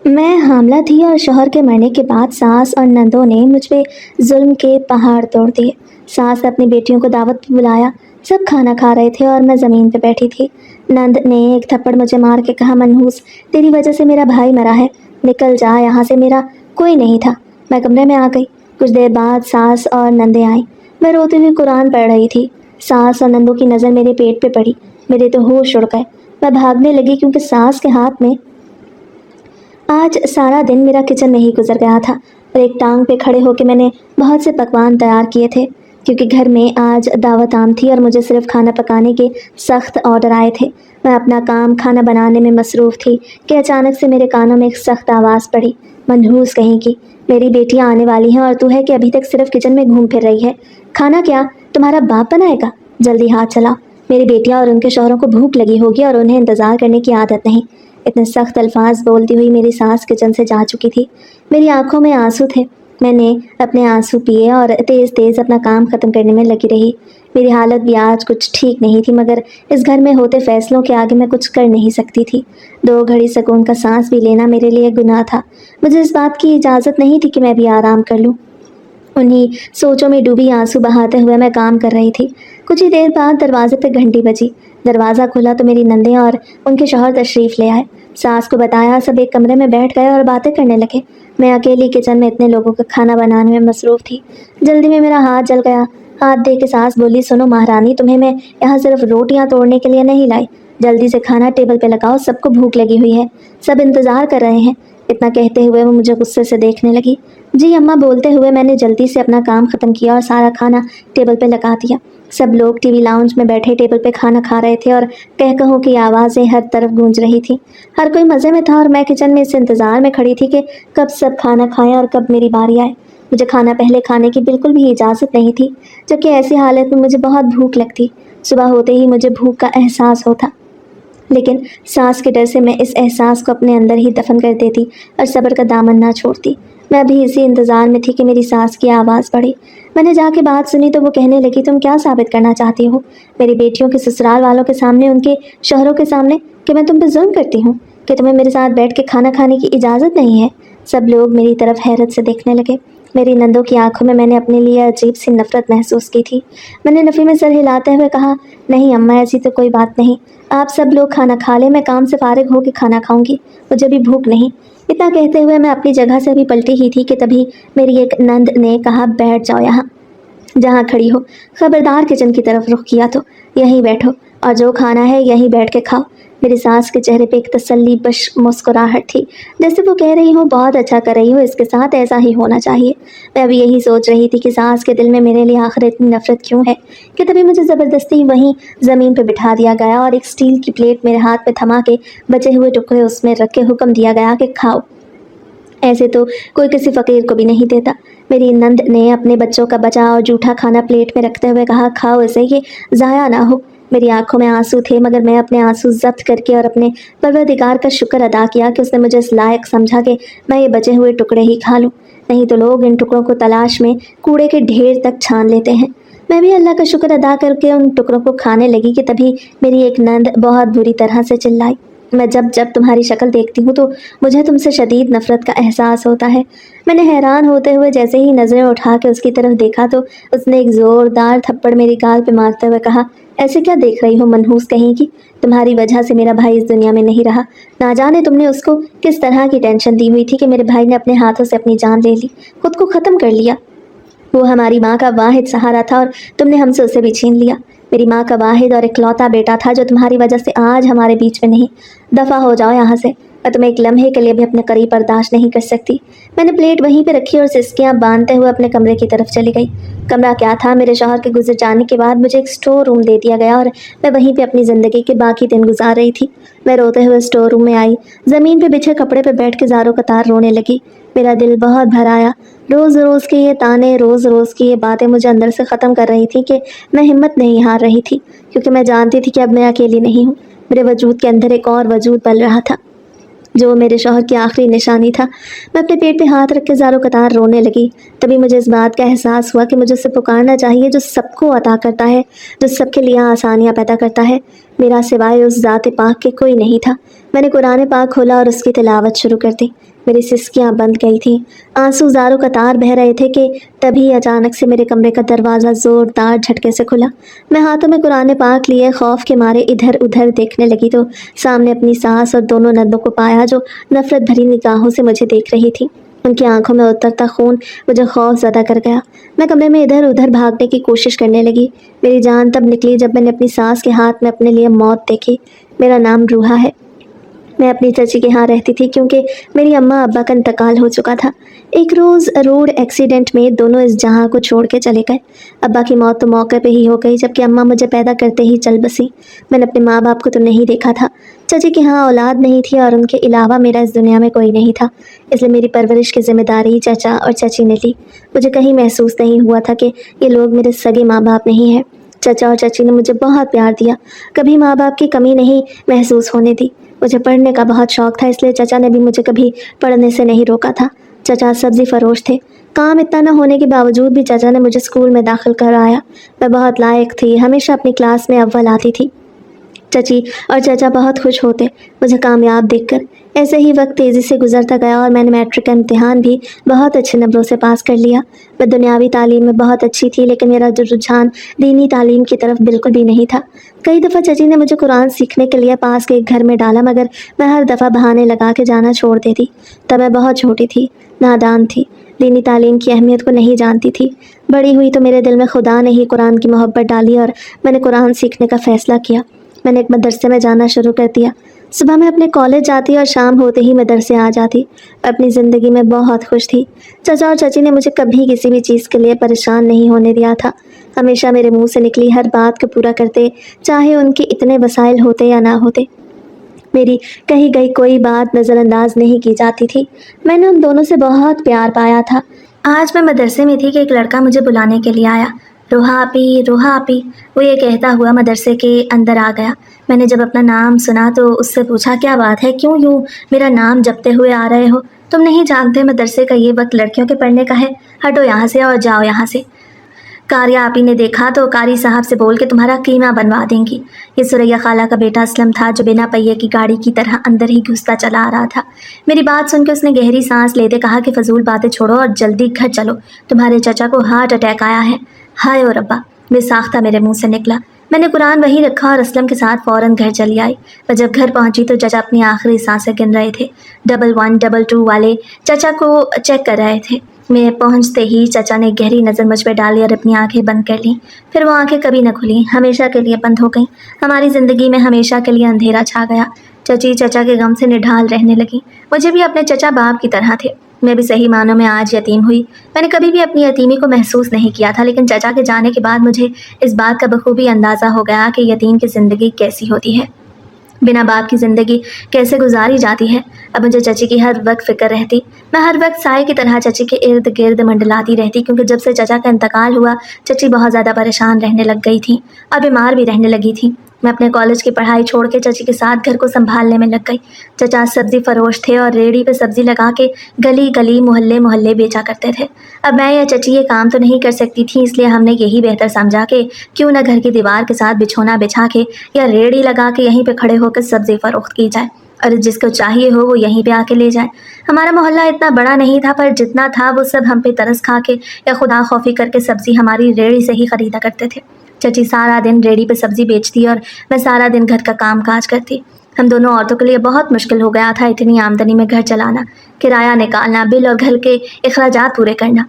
میں حاملہ تھی اور شوہر کے مرنے کے بعد ساس اور نندوں نے مجھ پہ ظلم کے پہاڑ توڑ دیے۔ ساس نے اپنی بیٹیوں کو دعوت پہ بلایا، سب کھانا کھا رہے تھے اور میں زمین پہ بیٹھی تھی۔ نند نے ایک تھپڑ مجھے مار کے کہا، منحوس، تیری وجہ سے میرا بھائی مرا ہے، نکل جا یہاں سے، میرا کوئی نہیں تھا۔ میں کمرے میں آ گئی۔ کچھ دیر بعد ساس اور نندیں آئیں۔ میں روتے ہوئے قرآن پڑھ رہی تھی۔ ساس اور نندوں کی نظر میرے پیٹ پہ پڑی، میرے تو ہوش اڑ گئے۔ میں بھاگنے لگی کیونکہ ساس کے ہاتھ میں آج سارا دن میرا کچن میں ہی گزر گیا تھا، اور ایک ٹانگ پہ کھڑے ہو کے میں نے بہت سے پکوان تیار کیے تھے، کیونکہ گھر میں آج دعوت عام تھی اور مجھے صرف کھانا پکانے کے سخت آرڈر آئے تھے۔ میں اپنا کام کھانا بنانے میں مصروف تھی کہ اچانک سے میرے کانوں میں ایک سخت آواز پڑی، منحوس کہیں کی، میری بیٹیاں آنے والی ہیں اور تو ہے کہ ابھی تک صرف کچن میں گھوم پھر رہی ہے، کھانا کیا تمہارا باپ بنائے گا؟ جلدی ہاتھ چلاؤ، میری بیٹیاں اور ان کے شوہروں کو بھوک لگی ہوگی اور انہیں انتظار کرنے کی عادت نہیں۔ اتنے سخت الفاظ بولتی ہوئی میری ساس کچن سے جا چکی تھی۔ میری آنکھوں میں آنسو تھے۔ میں نے اپنے آنسو پیے اور تیز تیز اپنا کام ختم کرنے میں لگی رہی۔ میری حالت بھی آج کچھ ٹھیک نہیں تھی، مگر اس گھر میں ہوتے فیصلوں کے آگے میں کچھ کر نہیں سکتی تھی۔ 2 گھڑی سکون کا سانس بھی لینا میرے لیے گناہ تھا۔ مجھے اس بات کی اجازت نہیں تھی کہ میں بھی آرام کر لوں۔ انہی سوچوں میں ڈوبی آنسو بہاتے ہوئے میں کام کر رہی تھی۔ کچھ ہی دیر بعد دروازے پہ گھنٹی بجی۔ دروازہ کھلا تو میری نندیں اور ان کے شوہر تشریف لے آئے۔ ساس کو بتایا، سب ایک کمرے میں بیٹھ گئے اور باتیں کرنے لگے۔ میں اکیلی کچن میں اتنے لوگوں کا کھانا بنانے میں مصروف تھی۔ جلدی میں میرا ہاتھ جل گیا۔ ہاتھ دے کے ساس بولی، سنو مہارانی، تمہیں میں یہاں صرف روٹیاں توڑنے کے لیے نہیں لائی، جلدی سے کھانا ٹیبل پہ لگاؤ، سب کو بھوک لگی ہوئی ہے، سب انتظار کر رہے ہیں۔ اتنا کہتے ہوئے وہ مجھے غصے سے دیکھنے لگی۔ جی اماں بولتے ہوئے میں نے جلدی سے اپنا کام ختم کیا اور سارا کھانا ٹیبل پہ لگا دیا۔ سب لوگ ٹی وی لاؤنج میں بیٹھے ٹیبل پہ کھانا کھا رہے تھے اور کہوں کی آوازیں ہر طرف گونج رہی تھی۔ ہر کوئی مزے میں تھا اور میں کچن میں اس انتظار میں کھڑی تھی کہ کب سب کھانا کھائیں اور کب میری باری آئے۔ مجھے کھانا پہلے کھانے کی بالکل بھی اجازت نہیں تھی، جبکہ ایسی حالت میں مجھے بہت بھوک لگتی۔ صبح ہوتے ہی مجھے بھوک کا احساس ہوتا، لیکن ساس کے ڈر سے میں اس احساس کو اپنے اندر ہی دفن کر دیتی اور صبر کا دامن نہ چھوڑتی۔ میں بھی اسی انتظار میں تھی کہ میری ساس کی آواز پڑی۔ میں نے جا کے بات سنی تو وہ کہنے لگی، تم کیا ثابت کرنا چاہتی ہو میری بیٹیوں کے سسرال والوں کے سامنے، ان کے شوہروں کے سامنے، کہ میں تم پہ ظلم کرتی ہوں، کہ تمہیں میرے ساتھ بیٹھ کے کھانا کھانے کی اجازت نہیں ہے؟ سب لوگ میری طرف حیرت سے دیکھنے لگے۔ میری نندوں کی آنکھوں میں نے اپنے لیے عجیب سی نفرت محسوس کی تھی۔ میں نے نفی میں سر ہلاتے ہوئے کہا، نہیں اماں، ایسی تو کوئی بات نہیں، آپ سب لوگ کھانا کھا لیں، میں کام سے فارغ ہو کے کھانا کھاؤں گی، مجھے بھی بھوک نہیں۔ اتنا کہتے ہوئے میں اپنی جگہ سے ابھی پلٹی ہی تھی کہ تبھی میری ایک نند نے کہا، بیٹھ جاؤ یہاں جہاں کھڑی ہو، خبردار کچن کی طرف رخ کیا تو یہیں بیٹھو اور جو کھانا ہے یہیں بیٹھ کے کھاؤ۔ میری ساس کے چہرے پہ ایک تسلی بخش مسکراہٹ تھی، جیسے وہ کہہ رہی ہوں، بہت اچھا کر رہی ہو، اس کے ساتھ ایسا ہی ہونا چاہیے۔ میں ابھی یہی سوچ رہی تھی کہ ساس کے دل میں میرے لیے آخر اتنی نفرت کیوں ہے، کہ تبھی مجھے زبردستی وہیں زمین پہ بٹھا دیا گیا اور ایک اسٹیل کی پلیٹ میرے ہاتھ پہ تھما کے بچے ہوئے ٹکڑے اس میں رکھ کے حکم دیا گیا کہ کھاؤ۔ ایسے تو کوئی کسی فقیر کو بھی نہیں دیتا۔ میری نند نے اپنے بچوں کا بچا اور جھوٹا کھانا پلیٹ میں رکھتے ہوئے کہا، کھاؤ اسے، یہ ضائع نہ ہو۔ میری آنکھوں میں آنسو تھے، مگر میں اپنے آنسو ضبط کر کے اور اپنے پروردگار کا شکر ادا کیا کہ اس نے مجھے اس لائق سمجھا کہ میں یہ بچے ہوئے ٹکڑے ہی کھا لوں، نہیں تو لوگ ان ٹکڑوں کو تلاش میں کوڑے کے ڈھیر تک چھان لیتے ہیں۔ میں بھی اللہ کا شکر ادا کر کے ان ٹکڑوں کو کھانے لگی کہ تبھی میری ایک نند بہت بری طرح سے چلائی، میں جب تمہاری شکل دیکھتی ہوں تو مجھے تم سے شدید نفرت کا احساس ہوتا ہے۔ میں نے حیران ہوتے ہوئے جیسے ہی نظریں اٹھا کے اس کی طرف دیکھا تو اس نے ایک زوردار تھپڑ میری گال پہ مارتے ہوئے کہا، ایسے کیا دیکھ رہی ہو منحوس کہیں کی، تمہاری وجہ سے میرا بھائی اس دنیا میں نہیں رہا، نہ جانے تم نے اس کو کس طرح کی ٹینشن دی ہوئی تھی کہ میرے بھائی نے اپنے ہاتھوں سے اپنی جان لے لی، خود کو ختم کر لیا۔ وہ ہماری ماں کا واحد سہارا تھا اور تم نے ہم سے اسے بھی چھین لیا۔ میری ماں کا واحد اور اکلوتا بیٹا تھا جو تمہاری وجہ سے آج ہمارے بیچ میں نہیں۔ دفع ہو جاؤ یہاں سے، میں تمہیں ایک لمحے کے لیے بھی اپنے قریب برداشت نہیں کر سکتی۔ میں نے پلیٹ وہیں پہ رکھی اور سسکیاں باندھتے ہوئے اپنے کمرے کی طرف چلی گئی۔ کمرہ کیا تھا، میرے شوہر کے گزر جانے کے بعد مجھے ایک اسٹور روم دے دیا گیا اور میں وہیں پہ اپنی زندگی کے باقی دن گزار رہی تھی۔ میں روتے ہوئے اسٹور روم میں آئی، زمین پہ بچھے کپڑے پہ بیٹھ کے زاروں قطار رونے لگی۔ میرا دل بہت بھر آیا۔ روز روز کے یہ تانے، روز روز کی یہ باتیں مجھے اندر سے ختم کر رہی تھی کہ میں ہمت نہیں ہار رہی تھی، کیونکہ میں جانتی تھی کہ اب میں اکیلی نہیں ہوں، میرے وجود کے اندر ایک اور وجود پل رہا تھا جو میرے شوہر کی آخری نشانی تھا۔ میں اپنے پیٹ پہ ہاتھ رکھ کے زاروں قطار رونے لگی۔ تبھی مجھے اس بات کا احساس ہوا کہ مجھے اسے پکارنا چاہیے جو سب کو عطا کرتا ہے، جو سب کے لیے آسانیاں پیدا کرتا ہے۔ میرا سوائے اس ذات پاک کے کوئی نہیں تھا۔ میں نے قرآن پاک کھولا اور اس کی تلاوت شروع کر دی۔ मेरी सिसकियां बंद गई थीं, आंसू ज़ारों कतार बह रहे थे कि तभी अचानक से मेरे कमरे का दरवाज़ा ज़ोरदार झटके से खुला। मैं हाथों में कुरान पाक लिए खौफ के मारे इधर उधर देखने लगी तो सामने अपनी सास और दोनों नंदों को पाया जो नफ़रत भरी निगाहों से मुझे देख रही थी। उनकी आंखों में उतरता खून मुझे खौफ ज़्यादा कर गया। मैं कमरे में इधर उधर भागने की कोशिश करने लगी। मेरी जान तब निकली जब मैंने अपनी सास के हाथ में अपने लिए मौत देखी। मेरा नाम रूहा है। मैं अपनी चाची के यहाँ रहती थी क्योंकि मेरी अम्मा अब्बा का इंतकाल हो चुका था। एक रोज़ रोड एक्सीडेंट में दोनों इस जहाँ को छोड़ के चले गए। अब्बा की मौत तो मौके पे ही हो गई, जबकि अम्मा मुझे पैदा करते ही चल बसी। मैंने अपने माँ बाप को तो नहीं देखा था। चाची के यहाँ औलाद नहीं थी और उनके अलावा मेरा इस दुनिया में कोई नहीं था, इसलिए मेरी परवरिश की जिम्मेदारी चाचा और चाची ने ली। मुझे कहीं महसूस नहीं हुआ था कि ये लोग मेरे सगे माँ बाप नहीं हैं। चाचा और चाची ने मुझे बहुत प्यार दिया, कभी माँ बाप की कमी नहीं महसूस होने दी। मुझे पढ़ने का बहुत शौक़ था, इसलिए चाचा ने भी मुझे कभी पढ़ने से नहीं रोका था। चाचा सब्ज़ी फरोश थे। काम इतना न होने के बावजूद भी चाचा ने मुझे स्कूल में दाखिल कराया। मैं बहुत लायक थी, हमेशा अपनी क्लास में अव्वल आती थी। चाची और चाचा बहुत खुश होते मुझे कामयाब देखकर। ऐसे ही वक्त तेज़ी से गुजरता गया और मैंने मैट्रिक का इम्तिहान भी बहुत अच्छे नंबरों से पास कर लिया। मैं दुनियावी तालीम में बहुत अच्छी थी, लेकिन मेरा जो रुझान दीनी तालीम की तरफ बिल्कुल भी नहीं था। कई दफ़ा चाची ने मुझे कुरान सीखने के लिए पास के एक घर में डाला, मगर मैं हर दफ़ा बहाने लगा के जाना छोड़ देती। तब मैं बहुत छोटी थी, नादान थी, दीनी तालीम की अहमियत को नहीं जानती थी। बड़ी हुई तो मेरे दिल में खुदा ने ही कुरान की मोहब्बत डाली और मैंने कुरान सीखने का फ़ैसला किया। मैंने एक मदरसे में जाना शुरू कर दिया। सुबह मैं अपने कॉलेज जाती और शाम होते ही मदरसे आ जाती। अपनी ज़िंदगी में बहुत खुश थी। चाचा और चाची ने मुझे कभी किसी भी चीज़ के लिए परेशान नहीं होने दिया था। हमेशा मेरे मुंह से निकली हर बात को पूरा करते, चाहे उनके इतने वसाइल होते या ना होते। मेरी कही गई कोई बात नज़रअंदाज नहीं की जाती थी। मैंने उन दोनों से बहुत प्यार पाया था। आज मैं मदरसे में थी कि एक लड़का मुझे बुलाने के लिए आया। रोहा आपी, रोहा आपी, वो ये कहता हुआ मदरसे के अंदर आ गया। मैंने जब अपना नाम सुना तो उससे पूछा, क्या बात है, क्यों यूँ मेरा नाम जपते हुए आ रहे हो? तुम नहीं जानते मदरसे का ये वक्त लड़कियों के पढ़ने का है? हटो यहाँ से और जाओ यहाँ से। कारिया आपी ने देखा तो कारी साहब से बोल के तुम्हारा कीमा बनवा देंगी। ये सुरैया खाला का बेटा असलम था, जो बिना पहिए की गाड़ी की तरह अंदर ही घुसता चला आ रहा था। मेरी बात सुनकर उसने गहरी सांस लेते कहा कि फजूल बातें छोड़ो और जल्दी घर चलो, तुम्हारे चाचा को हार्ट अटैक आया है। हाय ओ रब्बा, बेसाख्ता मेरे मुंह से निकला। मैंने कुरान वहीं रखा और असलम के साथ फ़ौरन घर चली आई। और जब घर पहुंची तो चाचा अपनी आखिरी सांसें गिन रहे थे। 11 22 वाले चाचा को चेक कर रहे थे। मैं पहुंचते ही चाचा ने गहरी नज़र मुझ पर डाली और अपनी आंखें बंद कर लीं। फिर वो आंखें कभी न खुली, हमेशा के लिए बंद हो गईं। हमारी ज़िंदगी में हमेशा के लिए अंधेरा छा गया। चाची चाचा के गम से निढाल रहने लगी। मुझे भी अपने चाचा बाप की तरह थे। मैं भी सही मानों में आज यतीम हुई। मैंने कभी भी अपनी यतीमी को महसूस नहीं किया था, लेकिन चाचा के जाने के बाद मुझे इस बात का बखूबी अंदाज़ा हो गया कि यतीम की ज़िंदगी कैसी होती है, बिना बाप की ज़िंदगी कैसे गुजारी जाती है। अब मुझे चाची की हर वक्त फ़िक्र रहती। मैं हर वक्त साए की तरह चाची के इर्द गिर्द मंडलाती रहती, क्योंकि जब से चाचा का इंतकाल हुआ चाची बहुत ज़्यादा परेशान रहने लग गई थी और बीमार भी रहने लगी थी। मैं अपने कॉलेज की पढ़ाई छोड़ के चाची के साथ घर को संभालने में लग गई। चाचा सब्ज़ी फरोश थे और रेहड़ी पे सब्ज़ी लगा के गली गली मोहल्ले मोहल्ले बेचा करते थे। अब मैं या चाची ये काम तो नहीं कर सकती थी, इसलिए हमने यही बेहतर समझा कि क्यों ना घर की दीवार के साथ बिछोना बिछा के या रेहड़ी लगा के यहीं पे खड़े होकर सब्ज़ी फ़रोख्त की जाए और जिसको चाहिए हो वो यहीं पे आके ले जाए। हमारा मोहल्ला इतना बड़ा नहीं था, पर जितना था वो सब हम पे तरस खा के या खुदा खौफी करके सब्ज़ी हमारी रेहड़ी से ही ख़रीदा करते थे। चाची सारा दिन रेहड़ी पे सब्ज़ी बेचती और मैं सारा दिन घर का काम काज करती। हम दोनों औरतों के लिए बहुत मुश्किल हो गया था इतनी आमदनी में घर चलाना, किराया निकालना, बिल और घर के अखराजात पूरे करना।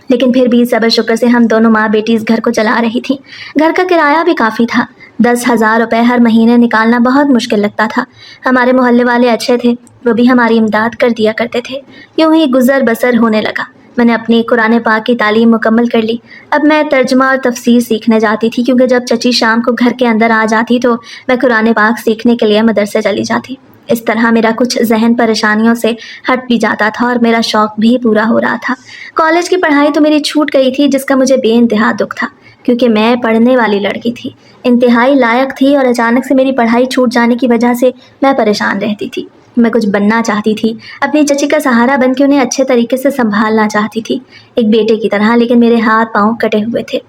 लेकिन फिर भी सब्र शुक्र से हम दोनों माँ बेटी इस घर को चला रही थी। घर का किराया भी काफ़ी था। 10,000 रुपये हर महीने निकालना बहुत मुश्किल लगता था। हमारे मोहल्ले वाले अच्छे थे, वो भी हमारी इमदाद कर दिया करते थे। यूँ ही गुज़र बसर होने लगा। मैंने अपनी कुरान पाक की तालीम मुकम्मल कर ली। अब मैं तर्जुमा और तफसीर सीखने जाती थी, क्योंकि जब चची शाम को घर के अंदर आ जाती तो मैं कुरान पाक सीखने के लिए मदरसे चली जाती। इस तरह मेरा कुछ जहन परेशानियों से हट भी जाता था और मेरा शौक़ भी पूरा हो रहा था। कॉलेज की पढ़ाई तो मेरी छूट गई थी, जिसका मुझे बेइंतहा दुख था, क्योंकि मैं पढ़ने वाली लड़की थी, इंतहाई लायक थी, और अचानक से मेरी पढ़ाई छूट जाने की वजह से मैं परेशान रहती थी। मैं कुछ बनना चाहती थी, अपनी चची का सहारा बन के उन्हें अच्छे तरीके से संभालना चाहती थी, एक बेटे की तरह, लेकिन मेरे हाथ पाँव कटे हुए थे।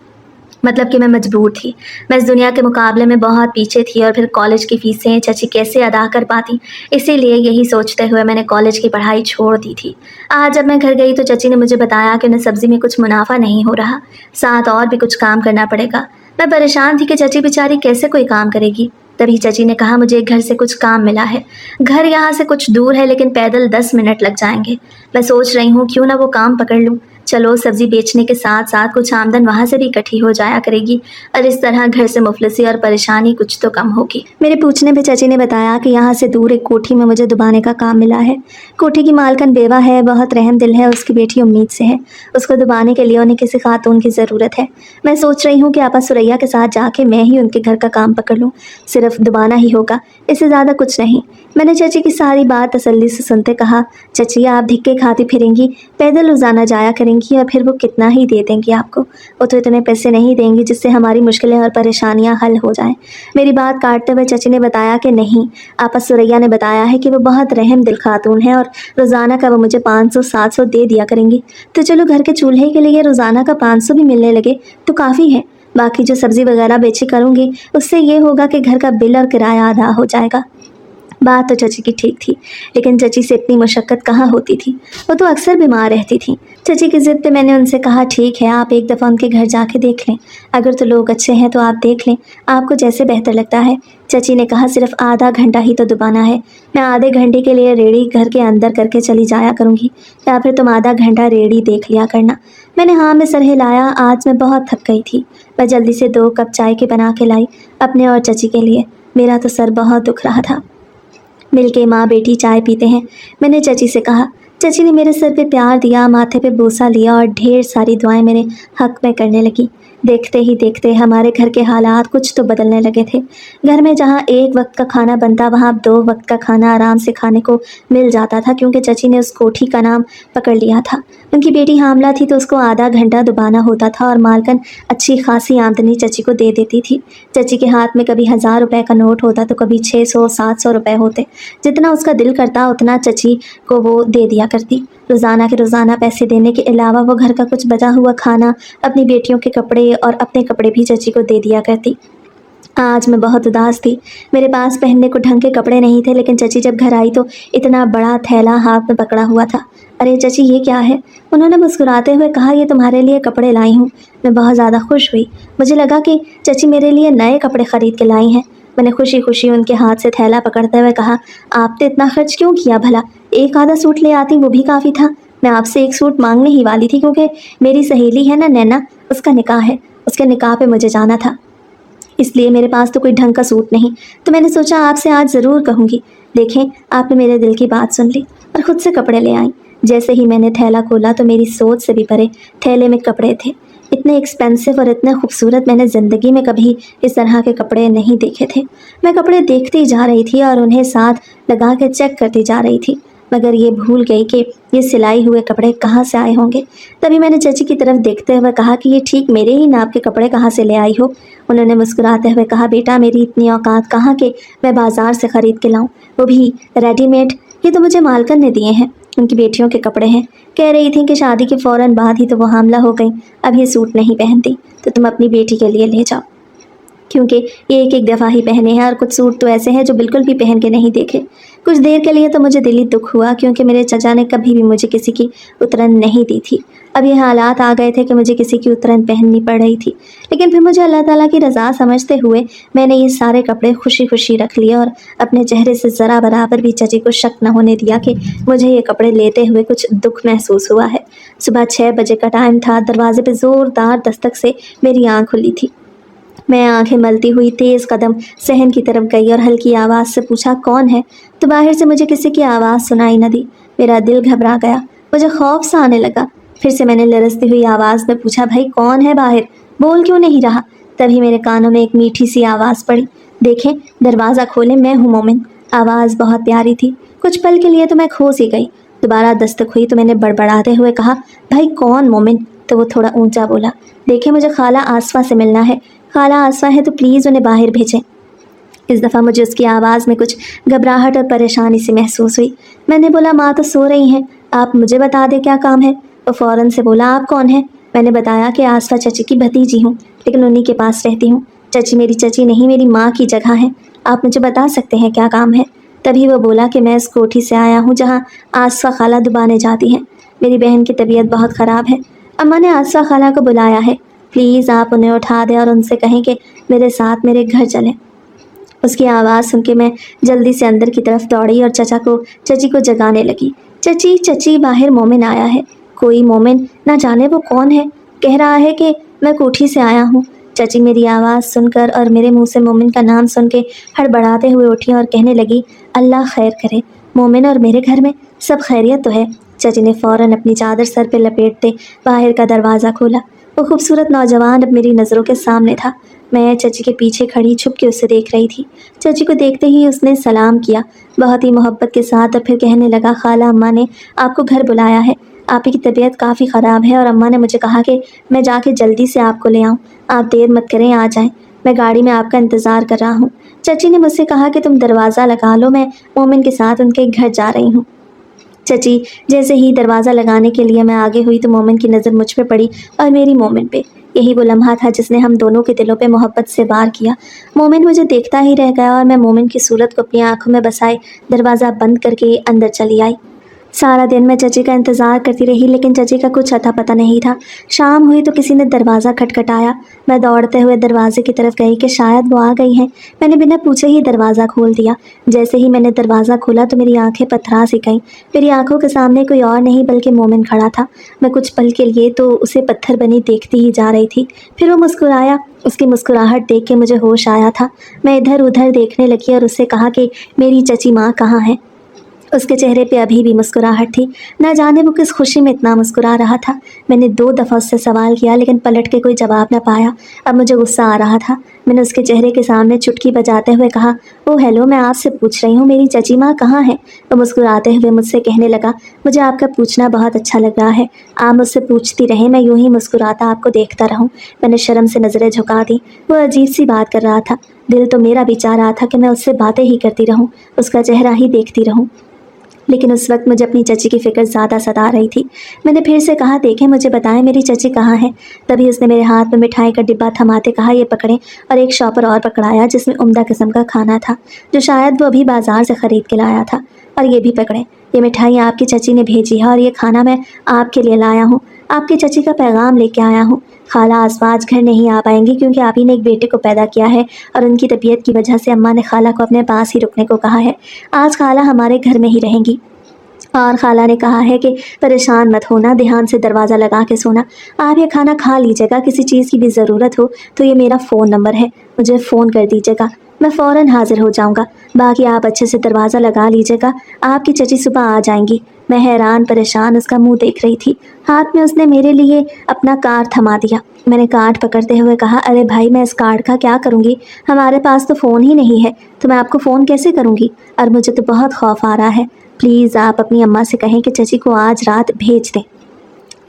मतलब कि मैं मजबूर थी। मैं इस दुनिया के मुकाबले में बहुत पीछे थी और फिर कॉलेज की फ़ीसें चची कैसे अदा कर पाती, इसीलिए यही सोचते हुए मैंने कॉलेज की पढ़ाई छोड़ दी थी। आज जब मैं घर गई तो चची ने मुझे बताया कि उन्हें सब्ज़ी में कुछ मुनाफा नहीं हो रहा, साथ और भी कुछ काम करना पड़ेगा। मैं परेशान थी कि चची बेचारी कैसे कोई काम करेगी। तभी चची ने कहा मुझे एक घर से कुछ काम मिला है। घर यहाँ से कुछ दूर है लेकिन पैदल 10 मिनट लग जाएंगे। मैं सोच रही हूँ क्यों ना वो काम पकड़ लूँ। चलो सब्जी बेचने के साथ साथ कुछ आमदन वहाँ से भी इकट्ठी हो जाया करेगी और इस तरह घर से मुफलिसी और परेशानी कुछ तो कम होगी। मेरे पूछने पे चाची ने बताया कि यहाँ से दूर एक कोठी में मुझे दुबाने का काम मिला है। कोठी की मालकन बेवा है, बहुत रहम दिल है, उसकी बेटी उम्मीद से है। उसको दुबाने के लिए उन्हें किसी खातून की ज़रूरत है। मैं सोच रही हूँ कि आपा सुरैया के साथ जाके मैं ही उनके घर का काम पकड़ लूँ। सिर्फ दुबाना ही होगा, इससे ज़्यादा कुछ नहीं। मैंने चाची की सारी बात तसल्ली से सुनते कहा, चाची आप धिक्के खाती फिरेंगी, पैदल रोज़ाना जाया करेंगी और फिर वो कितना ही दे देंगी आपको। वो तो इतने पैसे नहीं देंगी जिससे हमारी मुश्किलें और परेशानियां हल हो जाएं। मेरी बात काटते हुए चाची ने बताया कि नहीं, आपा सुरैया ने बताया है कि वो बहुत रहम दिल खातून है और रोज़ाना का वो मुझे 500-700 दे दिया करेंगी। तो चलो घर के चूल्हे के लिए रोज़ाना का 500 भी मिलने लगे तो काफ़ी है। बाकी जो सब्ज़ी वगैरह बेची करूँगी उससे ये होगा कि घर का बिल और किराया अदा हो जाएगा। बात तो चची की ठीक थी, लेकिन चची से इतनी मशक्क़त कहाँ होती थी। वो तो अक्सर बीमार रहती थी। चची की ज़िद पे मैंने उनसे कहा ठीक है, आप एक दफ़ा उनके घर जाके देख लें। अगर तो लोग अच्छे हैं तो आप देख लें, आपको जैसे बेहतर लगता है। चची ने कहा सिर्फ आधा घंटा ही तो दुबाना है। मैं आधे घंटे के लिए रेड़ी घर के अंदर करके चली जाया करूँगी, या फिर तुम आधा घंटा रेड़ी देख लिया करना। मैंने हाँ में सर हिलाया। आज मैं बहुत थक गई थी। मैं जल्दी से 2 कप चाय के बना के लाई अपने और चची के लिए। मेरा तो सर बहुत दुख रहा था। मिलके माँ बेटी चाय पीते हैं, मैंने चची से कहा। चची ने मेरे सर पे प्यार दिया, माथे पे बोसा लिया और ढेर सारी दुआएं मेरे हक में करने लगी। देखते ही देखते हमारे घर के हालात कुछ तो बदलने लगे थे। घर में जहाँ एक वक्त का खाना बनता वहाँ अब 2 वक्त का खाना आराम से खाने को मिल जाता था, क्योंकि चची ने उस कोठी का नाम पकड़ लिया था। उनकी बेटी हामला थी तो उसको आधा घंटा दुबाना होता था और मालकन अच्छी खासी आमदनी चची को दे देती थी। चची के हाथ में कभी 1000 रुपये का नोट होता तो कभी 600-700 रुपये होते। जितना उसका दिल करता उतना चची को वो दे दिया करती। रोज़ाना के रोज़ाना पैसे देने के अलावा वो घर का कुछ बचा हुआ खाना, अपनी बेटियों के कपड़े और अपने कपड़े भी चची को दे दिया करती। आज मैं बहुत उदास थी। मेरे पास पहनने को ढंग के कपड़े नहीं थे, लेकिन चची जब घर आई तो इतना बड़ा थैला हाथ में पकड़ा हुआ था। अरे चची ये क्या है? उन्होंने मुस्कुराते हुए कहा ये तुम्हारे लिए कपड़े लाई हूँ। मैं बहुत ज़्यादा खुश हुई। मुझे लगा कि चची मेरे लिए नए कपड़े ख़रीद के लाई हैं। मैंने खुशी खुशी उनके हाथ से थैला पकड़ते हुए कहा, आपने इतना खर्च क्यों किया भला? एक आधा सूट ले आती वो भी काफ़ी था। मैं आपसे एक सूट मांगने ही वाली थी, क्योंकि मेरी सहेली है ना नैना, उसका निकाह है। उसके निकाह पे मुझे जाना था, इसलिए मेरे पास तो कोई ढंग का सूट नहीं। तो मैंने सोचा आपसे आज ज़रूर कहूँगी। देखें, आपने मेरे दिल की बात सुन ली और ख़ुद से कपड़े ले आई। जैसे ही मैंने थैला खोला तो मेरी सोच से भी परे थैले में कपड़े थे। इतने एक्सपेंसिव और इतने खूबसूरत मैंने ज़िंदगी में कभी इस तरह के कपड़े नहीं देखे थे। मैं कपड़े देखती जा रही थी और उन्हें साथ लगा के चेक करती जा रही थी, मगर ये भूल गई कि ये सिलाई हुए कपड़े कहाँ से आए होंगे। तभी मैंने चची की तरफ देखते हुए कहा कि ये ठीक मेरे ही नाप के कपड़े कहाँ से ले आई हो। उन्होंने मुस्कुराते हुए कहा, बेटा मेरी इतनी औकात कहाँ के मैं बाज़ार से ख़रीद के लाऊं, वो भी रेडीमेड। ये तो मुझे मालकन ने दिए हैं, उनकी बेटियों के कपड़े हैं। कह रही थी कि शादी के फ़ौरन बाद ही तो वो हामला हो गई, अब ये सूट नहीं पहनती, तो तुम अपनी बेटी के लिए ले जाओ, क्योंकि ये एक दफ़ा ही पहने हैं और कुछ सूट तो ऐसे हैं जो बिल्कुल भी पहन के नहीं देखे। कुछ देर के लिए तो मुझे दिली दुख हुआ, क्योंकि मेरे चचा ने कभी भी मुझे किसी की उतरन नहीं दी थी। अब ये हालात आ गए थे कि मुझे किसी की उतरन पहननी पड़ रही थी। लेकिन फिर मुझे अल्लाह ताला की रज़ा समझते हुए मैंने ये सारे कपड़े खुशी खुशी रख लिए और अपने चेहरे से ज़रा बराबर भी चची को शक न होने दिया कि मुझे ये कपड़े लेते हुए कुछ दुख महसूस हुआ है। सुबह 6 बजे का टाइम था। दरवाजे पर ज़ोरदार दस्तक से मेरी आँख खुली थी। मैं आंखें मलती हुई तेज़ कदम सहन की तरफ गई और हल्की आवाज़ से पूछा, कौन है? तो बाहर से मुझे किसी की आवाज़ सुनाई न दी। मेरा दिल घबरा गया, मुझे खौफ सा आने लगा। फिर से मैंने लरजती हुई आवाज़ में पूछा, भाई कौन है बाहर? बोल क्यों नहीं रहा? तभी मेरे कानों में एक मीठी सी आवाज़ पड़ी, देखें दरवाज़ा खोलें, मैं हूँ मोमिन। आवाज़ बहुत प्यारी थी। कुछ पल के लिए तो मैं खो सी गई। दोबारा दस्तक हुई तो मैंने बड़बड़ाते हुए कहा, भाई कौन मोमिन? तो वो थोड़ा ऊंचा बोला, देखें मुझे खाला आसफ़ा से मिलना है। खाला आसफ़ा है तो प्लीज़ उन्हें बाहर भेजें। इस दफ़ा मुझे उसकी आवाज़ में कुछ घबराहट और परेशानी सी महसूस हुई। मैंने बोला, माँ तो सो रही हैं, आप मुझे बता दें क्या काम है। वो फ़ौरन से बोला, आप कौन हैं? मैंने बताया कि आसफ़ा चची की भतीजी हूँ। लेकिन उन्हीं के पास रहती हूँ। चची मेरी चची नहीं, मेरी माँ की जगह है। आप मुझे बता सकते हैं क्या काम है? तभी वो बोला कि मैं इस कोठी से आया हूँ जहाँ आसफ़ा खाला दुबाने जाती हैं। मेरी बहन की तबीयत बहुत ख़राब है। अम्मा ने आसफ़ा खाला को बुलाया है। प्लीज़ आप उन्हें उठा दें और उनसे कहें कि मेरे साथ मेरे घर चलें। उसकी आवाज़ सुन के मैं जल्दी से अंदर की तरफ दौड़ी और चची को जगाने लगी। चची चची, बाहर मोमिन आया है। कोई मोमिन, ना जाने वो कौन है, कह रहा है कि मैं कोठी से आया हूँ। चची मेरी आवाज़ सुनकर और मेरे मुंह से मोमिन का नाम सुन के हड़बड़ाते हुए उठी और कहने लगी, अल्लाह खैर करे। मोमिन, और मेरे घर में सब खैरियत तो है? चची ने फ़ौरन अपनी चादर सर पे लपेटते बाहर का दरवाज़ा खोला। वो खूबसूरत नौजवान अब मेरी नज़रों के सामने था। मैं चची के पीछे खड़ी छुप के उसे देख रही थी। चची को देखते ही उसने सलाम किया, बहुत ही मोहब्बत के साथ, और फिर कहने लगा, खाला अम्मा ने आपको घर बुलाया है। आप ही की तबीयत काफ़ी ख़राब है और अम्मा ने मुझे कहा कि मैं जाके जल्दी से आपको ले आऊँ। आप देर मत करें, आ जाएं। मैं गाड़ी में आपका इंतज़ार कर रहा हूँ। चची ने मुझसे कहा कि तुम दरवाज़ा लगा लो, मैं मोमिन के साथ उनके घर जा रही हूँ। चची जैसे ही दरवाज़ा लगाने के लिए मैं आगे हुई तो मोमिन की नज़र मुझ पे पड़ी और मेरी मोमिन पे। यही वो लम्हा था जिसने हम दोनों के दिलों पे मोहब्बत से वार किया। मोमिन मुझे देखता ही रह गया और मैं मोमिन की सूरत को अपनी आंखों में बसाए दरवाज़ा बंद करके अंदर चली आई। सारा दिन मैं चची का इंतज़ार करती रही, लेकिन चची का कुछ अता पता नहीं था। शाम हुई तो किसी ने दरवाज़ा खटखटाया। मैं दौड़ते हुए दरवाजे की तरफ गई कि शायद वो आ गई हैं। मैंने बिना पूछे ही दरवाज़ा खोल दिया। जैसे ही मैंने दरवाज़ा खोला तो मेरी आंखें पथरा सी गईं। मेरी आंखों के सामने कोई और नहीं बल्कि मोमिन खड़ा था। मैं कुछ पल के लिए तो उसे पत्थर बनी देखती ही जा रही थी। फिर वो मुस्कुराया। उसकी मुस्कुराहट देख के मुझे होश आया था। मैं इधर उधर देखने लगी और उससे कहा कि मेरी चची माँ कहाँ है। उसके चेहरे पे अभी भी मुस्कुराहट थी। न जाने वो किस खुशी में इतना मुस्कुरा रहा था। मैंने 2 दफ़ा उससे सवाल किया, लेकिन पलट के कोई जवाब न पाया। अब मुझे गुस्सा आ रहा था। मैंने उसके चेहरे के सामने चुटकी बजाते हुए कहा, ओ हेलो, मैं आपसे पूछ रही हूँ मेरी चची माँ कहाँ है। वो मुस्कुराते हुए मुझसे कहने लगा, मुझे आपका पूछना बहुत अच्छा लग रहा है। आप मुझसे पूछती रहें, मैं यूं ही मुस्कुराता आपको देखता रहूं। मैंने शर्म से नज़रें झुका दी। वो अजीब सी बात कर रहा था। दिल तो मेरा भी चाह रहा था कि मैं उससे बातें ही करती रहूं, उसका चेहरा ही देखती रहूं, लेकिन उस वक्त मुझे अपनी चची की फ़िक्र ज़्यादा सता रही थी। मैंने फिर से कहा, देखें, मुझे बताएं मेरी चची कहाँ है। तभी उसने मेरे हाथ में मिठाई का डिब्बा थमाते कहा, ये पकड़ें, और एक शॉपर और पकड़ाया जिसमें उम्दा किस्म का खाना था जो शायद वो अभी बाजार से ख़रीद के लाया था। और ये भी पकड़ें, ये मिठाई आपकी चची ने भेजी है और ये खाना मैं आपके लिए लाया हूँ। आपकी चची का पैगाम लेके आया हूँ। खाला आसपा आज घर नहीं आ पाएंगी क्योंकि आप ही ने एक बेटे को पैदा किया है और उनकी तबीयत की वजह से अम्मा ने खाला को अपने पास ही रुकने को कहा है। आज खाला हमारे घर में ही रहेंगी और खाला ने कहा है कि परेशान मत होना, ध्यान से दरवाज़ा लगा के सोना। आप ये खाना खा लीजिएगा, किसी चीज़ की भी ज़रूरत हो तो ये मेरा फ़ोन नंबर है, मुझे फ़ोन कर दीजिएगा, मैं फ़ौरन हाज़िर हो जाऊँगा। बाकी आप अच्छे से दरवाज़ा लगा लीजिएगा, आपकी चची सुबह आ जाएंगी। मैं हैरान परेशान उसका मुंह देख रही थी। हाथ में उसने मेरे लिए अपना कार्ड थमा दिया। मैंने कार्ड पकड़ते हुए कहा, अरे भाई, मैं इस कार्ड का क्या करूँगी, हमारे पास तो फ़ोन ही नहीं है, तो मैं आपको फ़ोन कैसे करूँगी, और मुझे तो बहुत खौफ आ रहा है। प्लीज़ आप अपनी अम्मा से कहें कि चची को आज रात भेज दें।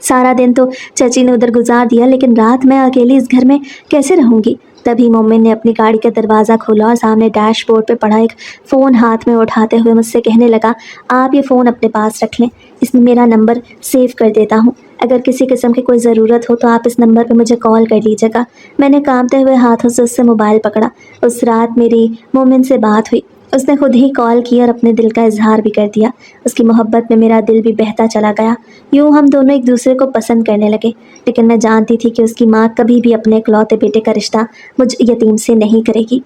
सारा दिन तो चची ने उधर गुजार दिया, लेकिन रात मैं अकेली इस घर में कैसे रहूँगी। तभी मोमिन ने अपनी गाड़ी का दरवाज़ा खोला और सामने डैशबोर्ड पे पड़ा एक फ़ोन हाथ में उठाते हुए मुझसे कहने लगा, आप ये फ़ोन अपने पास रख लें, इसमें मेरा नंबर सेव कर देता हूँ। अगर किसी किस्म की कोई ज़रूरत हो तो आप इस नंबर पे मुझे कॉल कर लीजिएगा। मैंने कांपते हुए हाथों से उससे मोबाइल पकड़ा। उस रात मेरी मोमिन से बात हुई। उसने खुद ही कॉल किया और अपने दिल का इजहार भी कर दिया। उसकी मोहब्बत में मेरा दिल भी बहता चला गया। यूँ हम दोनों एक दूसरे को पसंद करने लगे, लेकिन मैं जानती थी कि उसकी माँ कभी भी अपने इकलौते बेटे का रिश्ता मुझ यतीम से नहीं करेगी।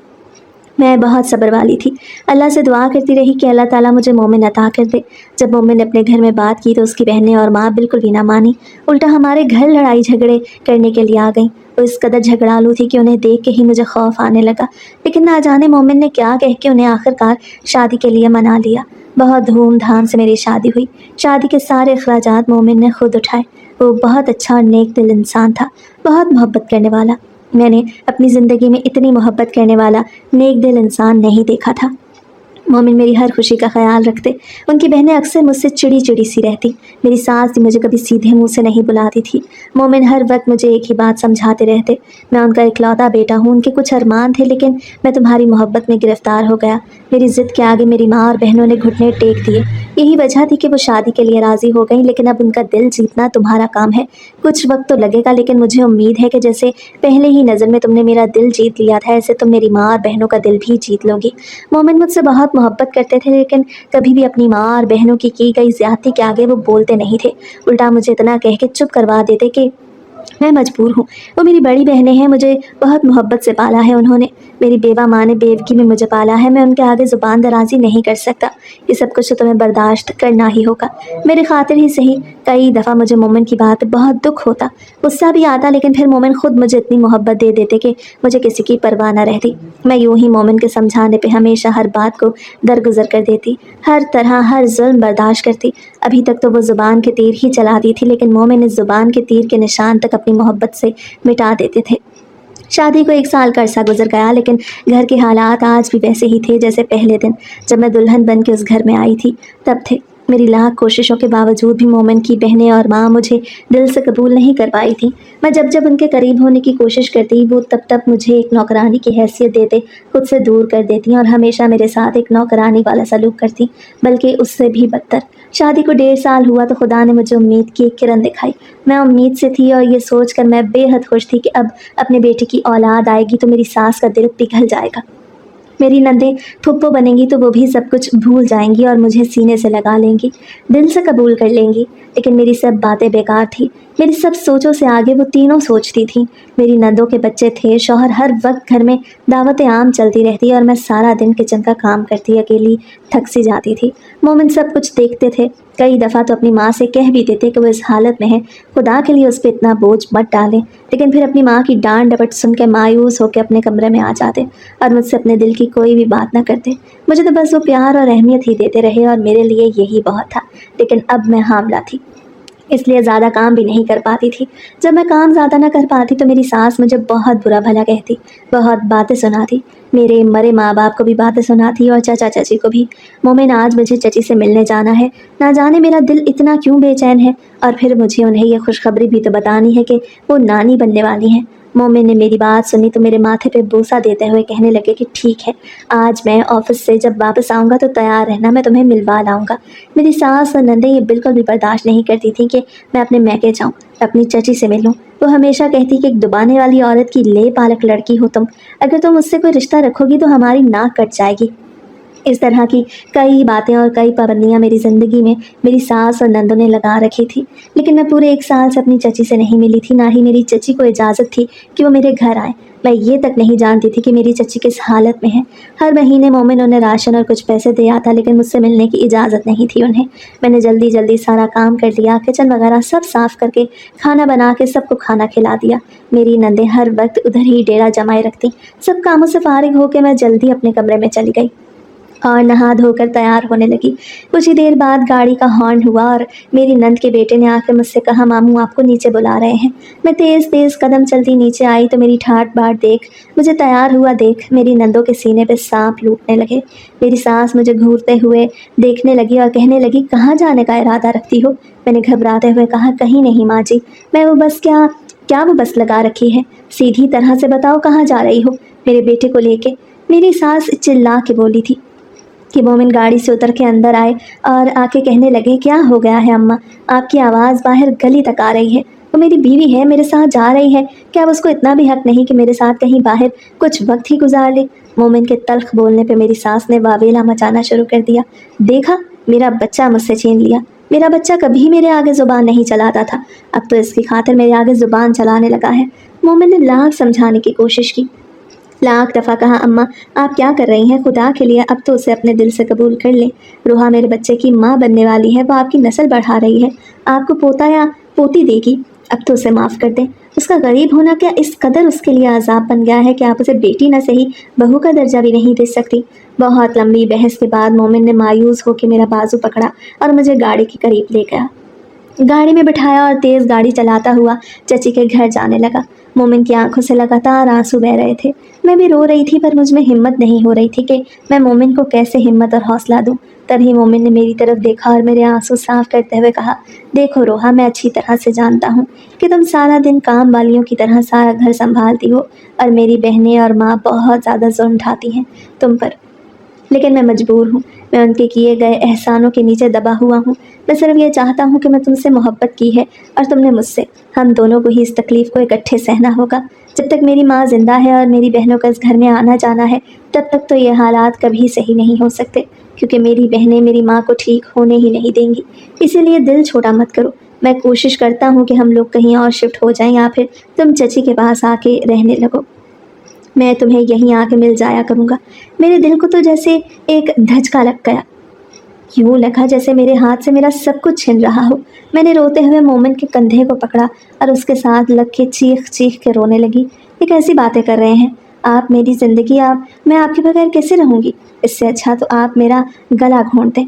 मैं बहुत सब्र वाली थी। अल्लाह से दुआ करती रही कि अल्लाह ताला मुझे मोमिन अता कर दे। जब मोमिन ने अपने घर में बात की तो उसकी बहनें और माँ बिल्कुल भी ना मानी, उल्टा हमारे घर लड़ाई झगड़े करने के लिए आ गईं। वो इस कदर झगड़ालू थी कि उन्हें देख के ही मुझे खौफ आने लगा। लेकिन ना जाने मोमिन ने क्या कह के उन्हें आखिरकार शादी के लिए मना लिया। बहुत धूमधाम से मेरी शादी हुई। शादी के सारे अखराजात मोमिन ने खुद उठाए। वो बहुत अच्छा और नेक दिल इंसान था, बहुत मोहब्बत करने वाला। मैंने अपनी ज़िंदगी में इतनी मोहब्बत करने वाला नेक दिल इंसान नहीं देखा था। मोमिन मेरी हर खुशी का ख्याल रखते। उनकी बहनें अक्सर मुझसे चिड़ी चिड़ी सी रहती। मेरी सास भी मुझे कभी सीधे मुंह से नहीं बुलाती थी। मोमिन हर वक्त मुझे एक ही बात समझाते रहते, मैं उनका इकलौता बेटा हूँ, उनके कुछ अरमान थे लेकिन मैं तुम्हारी मोहब्बत में गिरफ्तार हो गया। मेरी ज़िद के आगे मेरी माँ और बहनों ने घुटने टेक दिए। यही वजह थी कि वो शादी के लिए राज़ी हो गई, लेकिन अब उनका दिल जीतना तुम्हारा काम है। कुछ वक्त तो लगेगा, लेकिन मुझे उम्मीद है कि जैसे पहले ही नज़र में तुमने मेरा दिल जीत लिया था, ऐसे तुम मेरी माँ और बहनों का दिल भी जीत लोगी। मोमिन मुझसे बहुत मोहब्बत करते थे, लेकिन कभी भी अपनी माँ और बहनों की गई ज़्यादती के आगे वो बोलते नहीं थे। उल्टा मुझे इतना कह के चुप करवा देते कि मैं मजबूर हूँ। वो मेरी बड़ी बहनें हैं, मुझे बहुत मोहब्बत से पाला है उन्होंने। मेरी बेवा माँ ने बेवकी में मुझे पाला है, मैं उनके आगे ज़ुबान दराज़ी नहीं कर सकता। ये सब कुछ तो तुम्हें बर्दाश्त करना ही होगा। मेरे खातिर ही सही, कई दफ़ा मुझे मोमिन की बात बहुत दुख होता, गुस्सा भी आता, लेकिन फिर मोमिन खुद मुझे इतनी मोहब्बत दे देते कि मुझे किसी की परवाह न रहती। मैं यूं ही मोमिन के समझाने पे हमेशा हर बात को दरगुजर कर देती, हर तरह हर जुल्म बर्दाश्त करती। अभी तक तो वो ज़ुबान के तीर ही चलाती थी, लेकिन मोमिन इस ज़ुबान के तीर के निशान तक अपनी मोहब्बत से मिटा देते थे। शादी को 1 साल का अरसा गुजर गया, लेकिन घर के हालात आज भी वैसे ही थे जैसे पहले दिन जब मैं दुल्हन बन के उस घर में आई थी तब थे। मेरी लाख कोशिशों के बावजूद भी मोमिन की बहनें और माँ मुझे दिल से कबूल नहीं कर पाई थी। मैं जब जब उनके करीब होने की कोशिश करती, वो तब तब मुझे एक नौकरानी की हैसियत देते खुद से दूर कर देती और हमेशा मेरे साथ एक नौकरानी वाला सलूक करती, बल्कि उससे भी बदतर। शादी को 1.5 साल हुआ तो खुदा ने मुझे उम्मीद की एक किरण दिखाई। मैं उम्मीद से थी और ये सोचकर मैं बेहद खुश थी कि अब अपने बेटे की औलाद आएगी तो मेरी सास का दिल पिघल जाएगा। मेरी नंदें फुप्पो बनेंगी तो वो भी सब कुछ भूल जाएंगी और मुझे सीने से लगा लेंगी, दिल से कबूल कर लेंगी। लेकिन मेरी सब बातें बेकार थी। मेरी सब सोचों से आगे वो तीनों सोचती थीं। मेरी नंदों के बच्चे थे, शौहर, हर वक्त घर में दावतें आम चलती रहती और मैं सारा दिन किचन का काम करती अकेली थक सी जाती थी। मोमिन सब कुछ देखते थे। कई दफ़ा तो अपनी माँ से कह भी देते कि वो इस हालत में है, खुदा के लिए उस पर इतना बोझ मत डालें, लेकिन फिर अपनी माँ की डांट डपट सुन के मायूस होकर अपने कमरे में आ जाते और मुझसे अपने दिल की कोई भी बात ना करते। मुझे तो बस वो प्यार और अहमियत ही देते रहे और मेरे लिए यही बहुत था। लेकिन अब मैं हामला थी, इसलिए ज़्यादा काम भी नहीं कर पाती थी। जब मैं काम ज़्यादा ना कर पाती तो मेरी सास मुझे बहुत बुरा भला कहती, बहुत बातें सुनाती। मेरे मरे माँ बाप को भी बातें सुनाती और चाचा चाची को भी। मोमिन, आज मुझे चाची से मिलने जाना है, ना जाने मेरा दिल इतना क्यों बेचैन है। और फिर मुझे उन्हें यह खुशखबरी भी तो बतानी है कि वो नानी बनने वाली हैं। मोमिन ने मेरी बात सुनी तो मेरे माथे पे बोसा देते हुए कहने लगे कि ठीक है, आज मैं ऑफिस से जब वापस आऊँगा तो तैयार रहना, मैं तुम्हें मिलवा लाऊँगा। मेरी सास और नंदे ये बिल्कुल भी बर्दाश्त नहीं करती थी कि मैं अपने मैके जाऊँ, अपनी चची से मिलूँ। वो हमेशा कहती कि एक दुबाने वाली औरत की ले पालक लड़की हो तुम, अगर तुम उससे कोई रिश्ता रखोगी तो हमारी नाक कट जाएगी। इस तरह की कई बातें और कई पाबंदियां मेरी ज़िंदगी में मेरी सास और नंदों ने लगा रखी थी। लेकिन मैं पूरे 1 साल से अपनी चची से नहीं मिली थी, ना ही मेरी चची को इजाज़त थी कि वो मेरे घर आए। मैं ये तक नहीं जानती थी कि मेरी चची किस हालत में है। हर महीने मोमिन उन्हें राशन और कुछ पैसे दे आता, लेकिन मुझसे मिलने की इजाज़त नहीं थी उन्हें। मैंने जल्दी जल्दी सारा काम कर लिया, किचन वगैरह सब साफ़ करके खाना बना के सबको खाना खिला दिया। मेरी नंदें हर वक्त उधर ही डेरा जमाए रखती। सब कामों से फारिग होकर मैं जल्दी अपने कमरे में चली गई और नहा धोकर तैयार होने लगी। कुछ ही देर बाद गाड़ी का हॉर्न हुआ और मेरी नंद के बेटे ने आकर मुझसे कहा, मामू आपको नीचे बुला रहे हैं। मैं तेज़ तेज़ कदम चलती नीचे आई तो मेरी ठाट बाट देख, मुझे तैयार हुआ देख मेरी नंदों के सीने पे सांप लूटने लगे। मेरी सास मुझे घूरते हुए देखने लगी और कहने लगी, कहाँ जाने का इरादा रखती हो? मैंने घबराते हुए कहा, कहीं नहीं माँ जी, मैं वो बस क्या वो बस लगा रखी है? सीधी तरह से बताओ कहाँ जा रही हो मेरे बेटे को लेके? मेरी सास चिल्ला के बोली थी कि मोमिन गाड़ी से उतर के अंदर आए और आके कहने लगे, क्या हो गया है अम्मा, आपकी आवाज़ बाहर गली तक आ रही है। वो मेरी बीवी है, मेरे साथ जा रही है, क्या अब उसको इतना भी हक नहीं कि मेरे साथ कहीं बाहर कुछ वक्त ही गुजार ले? मोमिन के तल्ख बोलने पे मेरी सास ने वावेला मचाना शुरू कर दिया। देखा, मेरा बच्चा मुझसे छीन लिया। मेरा बच्चा कभी मेरे आगे ज़ुबान नहीं चलाता था, अब तो इसकी खातिर मेरे आगे ज़ुबान चलाने लगा है। मोमिन ने लाख समझाने की कोशिश की, लाख दफ़ा कहा, अम्मा आप क्या कर रही हैं? खुदा के लिए अब तो उसे अपने दिल से कबूल कर लें। रूहा मेरे बच्चे की माँ बनने वाली है, वो आपकी नस्ल बढ़ा रही है, आपको पोता या पोती देगी। अब तो उसे माफ़ कर दें। उसका गरीब होना क्या इस कदर उसके लिए अजाब बन गया है कि आप उसे बेटी न सही बहू का दर्जा भी नहीं दे सकती? बहुत लंबी बहस के बाद मोमिन ने मायूस होकर मेरा बाजू पकड़ा और मुझे गाड़ी के करीब ले गया। गाड़ी में बिठाया और तेज़ गाड़ी चलाता हुआ चची के घर जाने लगा। मोमिन की आंखों से लगातार आंसू बह रहे थे। मैं भी रो रही थी, पर मुझ में हिम्मत नहीं हो रही थी कि मैं मोमिन को कैसे हिम्मत और हौसला दूं। तभी मोमिन ने मेरी तरफ देखा और मेरे आंसू साफ करते हुए कहा, देखो रोहा, मैं अच्छी तरह से जानता हूँ कि तुम सारा दिन काम वालियों की तरह सारा घर संभालती हो और मेरी बहनें और माँ बहुत ज़्यादा जुल्म ढाती हैं तुम पर, लेकिन मैं मजबूर हूँ। मैं उनके किए गए एहसानों के नीचे दबा हुआ हूँ। मैं सिर्फ ये चाहता हूँ कि मैं तुमसे मोहब्बत की है और तुमने मुझसे। हम दोनों को ही इस तकलीफ़ को इकट्ठे सहना होगा। जब तक मेरी माँ ज़िंदा है और मेरी बहनों का इस घर में आना जाना है, तब तक तो ये हालात कभी सही नहीं हो सकते, क्योंकि मेरी बहनें मेरी माँ को ठीक होने ही नहीं देंगी। इसीलिए दिल छोटा मत करो। मैं कोशिश करता हूँ कि हम लोग कहीं और शिफ्ट हो जाएं या फिर तुम चची के पास आके रहने लगो। मैं तुम्हें यहीं आके मिल जाया करूँगा। मेरे दिल को तो जैसे एक धचका लग गया। यूँ लगा जैसे मेरे हाथ से मेरा सब कुछ छिन रहा हो। मैंने रोते हुए मोमिन के कंधे को पकड़ा और उसके साथ लग के चीख चीख के रोने लगी। ये कैसी बातें कर रहे हैं आप? मेरी ज़िंदगी आप, मैं आपके बगैर कैसे रहूँगी? इससे अच्छा तो आप मेरा गला घोंट दें।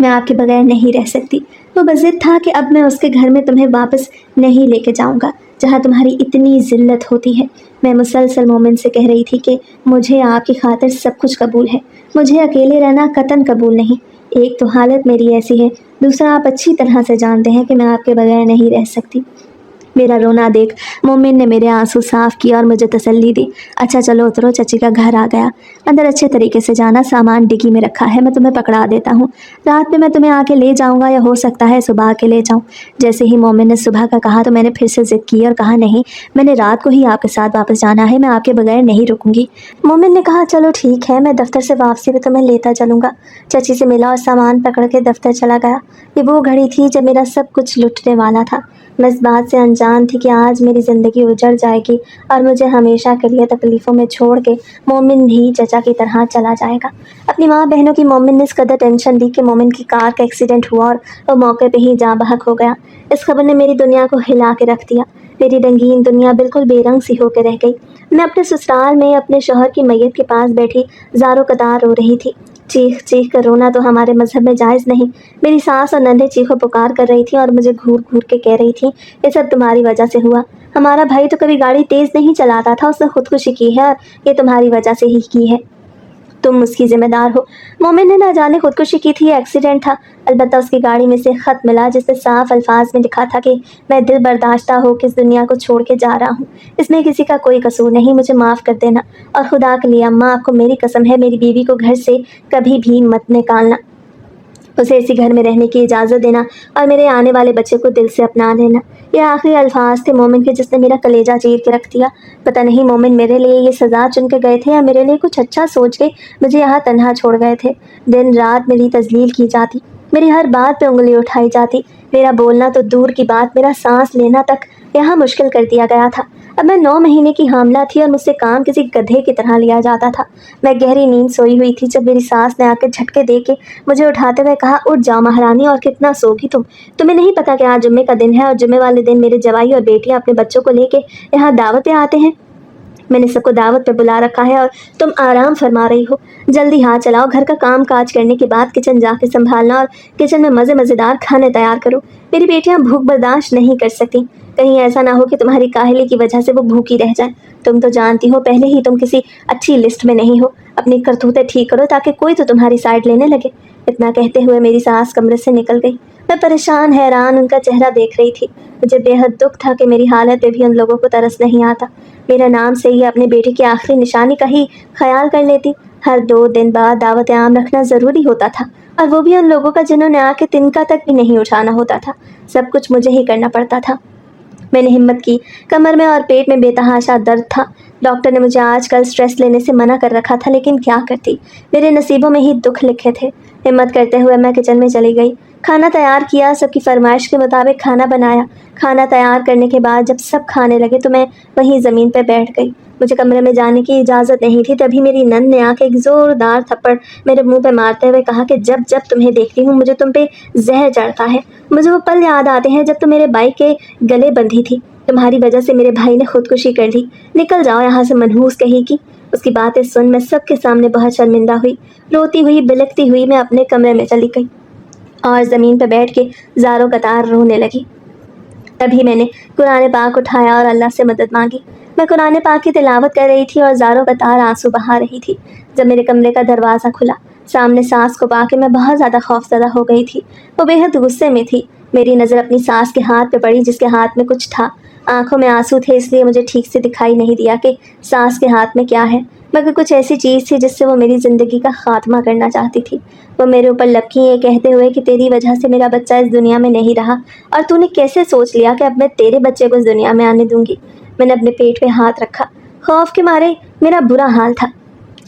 मैं आपके बगैर नहीं रह सकती। वो बज़िद था कि अब मैं उसके घर में तुम्हें वापस नहीं लेके जाऊंगा, जहाँ तुम्हारी इतनी ज़िल्लत होती है। मैं मुसलसल मोमिन से कह रही थी कि मुझे आपकी खातिर सब कुछ कबूल है, मुझे अकेले रहना कतन कबूल नहीं। एक तो हालत मेरी ऐसी है, दूसरा आप अच्छी तरह से जानते हैं कि मैं आपके बगैर नहीं रह सकती। मेरा रोना देख मोमिन ने मेरे आंसू साफ किया और मुझे तसल्ली दी। अच्छा चलो उतरो, चची का घर आ गया। अंदर अच्छे तरीके से जाना, सामान डिग्गी में रखा है, मैं तुम्हें पकड़ा देता हूँ। रात में मैं तुम्हें आके ले जाऊँगा या हो सकता है सुबह के ले जाऊँ। जैसे ही मोमिन ने सुबह का कहा तो मैंने फिर से ज़िद की और कहा, नहीं, मैंने रात को ही आपके साथ वापस जाना है, मैं आपके बगैर नहीं रुकूंगी। मोमिन ने कहा, चलो ठीक है, मैं दफ्तर से वापसी में तुम्हें लेता चलूँगा। चची से मिला और सामान पकड़ के दफ्तर चला गया। ये वो घड़ी थी जब मेरा सब कुछ लुटने वाला था। मैं इस बात से अनजान थी कि आज मेरी ज़िंदगी उजड़ जाएगी और मुझे हमेशा के लिए तकलीफ़ों में छोड़ के मोमिन भी चचा की तरह चला जाएगा। अपनी माँ बहनों की मोमिन ने इस कदर टेंशन दी कि मोमिन की कार का एक्सीडेंट हुआ और वो मौके पे ही जाँ बहक हो गया। इस खबर ने मेरी दुनिया को हिला के रख दिया। मेरी रंगीन दुनिया बिल्कुल बेरंग सी होकर रह गई। मैं अपने ससुराल में अपने शौहर की मैयत के पास बैठी ज़ारो कतार रो रही थी। चीख चीख कर रोना तो हमारे मजहब में जायज़ नहीं। मेरी सास और नंदे चीखों पुकार कर रही थी और मुझे घूर घूर के कह रही थी, ये सब तुम्हारी वजह से हुआ। हमारा भाई तो कभी गाड़ी तेज़ नहीं चलाता था, उसने खुदकुशी की है और ये तुम्हारी वजह से ही की है, तुम उसकी जिम्मेदार हो। मोमिन ने ना जाने खुदकुशी की थी या एक्सीडेंट था। अलबत्ता उसकी गाड़ी में से ख़त मिला जिसमें साफ अल्फाज में लिखा था कि मैं दिल बर्दाश्ता हो के इस दुनिया को छोड़ के जा रहा हूँ। इसमें किसी का कोई कसूर नहीं, मुझे माफ़ कर देना। और खुदा के लिए अम्मा, आपको मेरी कसम है, मेरी बीवी को घर से कभी भी मत निकालना। उसे इसी घर में रहने की इजाज़त देना और मेरे आने वाले बच्चे को दिल से अपना लेना। ये आखिरी अल्फाज थे मोमिन के, जिसने मेरा कलेजा चीर के रख दिया। पता नहीं मोमिन मेरे लिए ये सज़ा चुन के गए थे या मेरे लिए कुछ अच्छा सोच के मुझे यहाँ तन्हा छोड़ गए थे। दिन रात मेरी तजलील की जाती, मेरी हर बात पे उंगली उठाई जाती। मेरा बोलना तो दूर की बात, मेरा सांस लेना तक यहाँ मुश्किल कर दिया गया था। अब मैं 9 महीने की हामला थी और मुझसे काम किसी गधे की तरह लिया जाता था। मैं गहरी नींद सोई हुई थी जब मेरी सास ने आकर झटके दे के मुझे उठाते हुए कहा, उठ जाओ महारानी, और कितना सोगी तुम? तुम्हें नहीं पता कि आज जुम्मे का दिन है और जुम्मे वाले दिन मेरे जवाई और बेटियां अपने बच्चों को लेके यहाँ दावतें आते हैं। मैंने सबको दावत पे बुला रखा है और तुम आराम फरमा रही हो। जल्दी हाथ चलाओ, घर का काम काज करने के बाद किचन जाके संभालना और किचन में मज़ेदार खाने तैयार करो। मेरी बेटियां भूख बर्दाश्त नहीं कर सकती। कहीं ऐसा ना हो कि तुम्हारी काहली की वजह से वो भूखी रह जाए। तुम तो जानती हो पहले ही तुम किसी अच्छी लिस्ट में नहीं हो। अपनी करतूतें ठीक करो ताकि कोई तो तुम्हारी साइड लेने लगे। इतना कहते हुए मेरी सास कमरे से निकल गई। मैं परेशान हैरान उनका चेहरा देख रही थी। मुझे बेहद दुख था कि मेरी हालत पे भी उन लोगों को तरस नहीं आता। मेरा नाम से ही अपने बेटे की आखिरी निशानी का ही ख्याल कर लेती। हर 2 दिन बाद दावत आम रखना ज़रूरी होता था, और वो भी उन लोगों का जिन्होंने आके तिनका तक भी नहीं उठाना होता था। सब कुछ मुझे ही करना पड़ता था। मैंने हिम्मत की। कमर में और पेट में बेतहाशा दर्द था। डॉक्टर ने मुझे आजकल स्ट्रेस लेने से मना कर रखा था, लेकिन क्या करती, मेरे नसीबों में ही दुख लिखे थे। हिम्मत करते हुए मैं किचन में चली गई। खाना तैयार किया, सबकी फरमाइश के मुताबिक खाना बनाया। खाना तैयार करने के बाद जब सब खाने लगे तो मैं वहीं ज़मीन पर बैठ गई। मुझे कमरे में जाने की इजाज़त नहीं थी। तभी मेरी नंद ने आके एक ज़ोरदार थप्पड़ मेरे मुंह पे मारते हुए कहा कि जब जब तुम्हें देखती हूँ मुझे तुम पे जहर चढ़ता है। मुझे वो पल याद आते हैं जब तुम मेरे भाई के गले बंधी थी। तुम्हारी वजह से मेरे भाई ने खुदकुशी कर ली। निकल जाओ यहाँ से, मनहूस कहेगी। उसकी बातें सुन मैं सबके सामने बहुत शर्मिंदा हुई। रोती हुई बिलखती हुई मैं अपने कमरे में चली गई और ज़मीन पर बैठ के ज़ारो कतार रोने लगी। تبھی میں نے قرآن پاک اٹھایا اور اللہ سے مدد مانگی۔ میں قرآن پاک کی تلاوت کر رہی تھی اور زاروں قطار آنسو بہا رہی تھی جب میرے کمرے کا دروازہ کھلا۔ سامنے ساس کو پا کے میں بہت زیادہ خوفزدہ ہو گئی تھی۔ وہ بے حد غصے میں تھی۔ میری نظر اپنی ساس کے ہاتھ پہ پڑی جس کے ہاتھ میں کچھ تھا۔ آنکھوں میں آنسو تھے اس لیے مجھے ٹھیک سے دکھائی نہیں دیا کہ ساس کے ہاتھ میں کیا ہے، مگر کچھ ایسی چیز تھی جس سے وہ میری زندگی کا خاتمہ کرنا چاہتی تھی۔ وہ میرے اوپر لپکی یہ کہتے ہوئے کہ تیری وجہ سے میرا بچہ اس دنیا میں نہیں رہا، اور تو نے کیسے سوچ لیا کہ اب میں تیرے بچے کو اس دنیا میں آنے دوں گی؟ میں نے اپنے پیٹ پہ ہاتھ رکھا۔ خوف کے مارے میرا برا حال تھا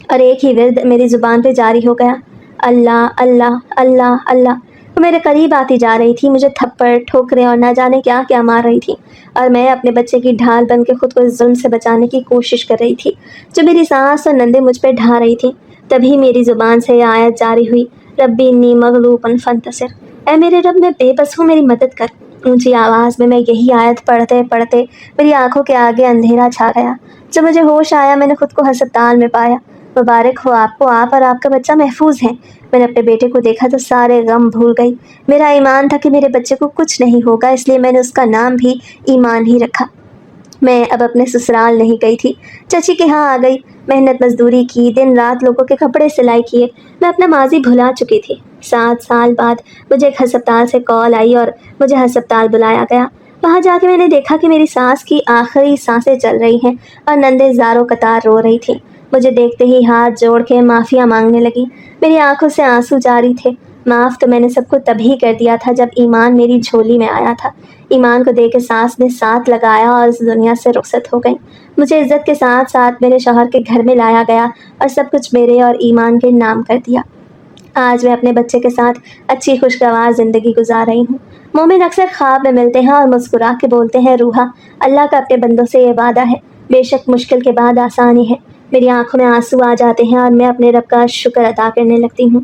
اور ایک ہی ورد میری زبان پہ جاری ہو گیا، اللہ اللہ اللہ اللہ۔ وہ میرے قریب آتی جا رہی تھی، مجھے تھپڑ ٹھوکریں اور نہ جانے کیا کیا مار رہی تھی، اور میں اپنے بچے کی ڈھال بن کے خود کو اس ظلم سے بچانے کی کوشش کر رہی تھی جو میری ساس اور نندے مجھ پہ ڈھا رہی تھی۔ تبھی میری زبان سے یہ آیت جاری ہوئی، ربی انی مغلوب فانتصر، اے میرے رب میں بے بس ہوں، میری مدد کر۔ اونچی آواز میں یہی آیت پڑھتے پڑھتے میری آنکھوں کے آگے اندھیرا چھا گیا۔ جب مجھے ہوش آیا میں نے خود کو ہسپتال میں پایا۔ مبارک ہو آپ کو، آپ اور آپ کا بچہ محفوظ ہیں۔ میں نے اپنے بیٹے کو دیکھا تو سارے غم بھول گئی۔ میرا ایمان تھا کہ میرے بچے کو کچھ نہیں ہوگا، اس لیے میں نے اس کا نام بھی ایمان ہی رکھا۔ میں اب اپنے سسرال نہیں گئی تھی، چچی کے ہاں آ گئی۔ محنت مزدوری کی، دن رات لوگوں کے کپڑے سلائی کیے، میں اپنا ماضی بھلا چکی تھی۔ 7 سال بعد مجھے ایک ہسپتال سے کال آئی اور مجھے ہسپتال بلایا گیا۔ وہاں جا کے میں نے دیکھا کہ میری سانس کی آخری سانسیں چل رہی ہیں اور نندے زاروں قطار رو رہی تھی۔ مجھے دیکھتے ہی ہاتھ جوڑ کے معافیا مانگنے لگی۔ میری آنکھوں سے آنسو جاری تھے۔ معاف تو میں نے سب کو تبھی کر دیا تھا جب ایمان میری جھولی میں آیا تھا۔ ایمان کو دے کے سانس نے ساتھ لگایا اور اس دنیا سے رخصت ہو گئی۔ مجھے عزت کے ساتھ ساتھ میرے شوہر کے گھر میں لایا گیا اور سب کچھ میرے اور ایمان کے نام کر دیا۔ آج میں اپنے بچے کے ساتھ اچھی خوشگوار زندگی گزار رہی ہوں۔ مومن اکثر خواب میں ملتے ہیں اور مسکرا کے بولتے ہیں، روحا، اللہ کا اپنے بندوں سے یہ وعدہ ہے، بے شک مشکل کے بعد آسانی ہے۔ میری آنکھوں میں آنسو آ جاتے ہیں اور میں اپنے رب کا شکر ادا کرنے لگتی ہوں۔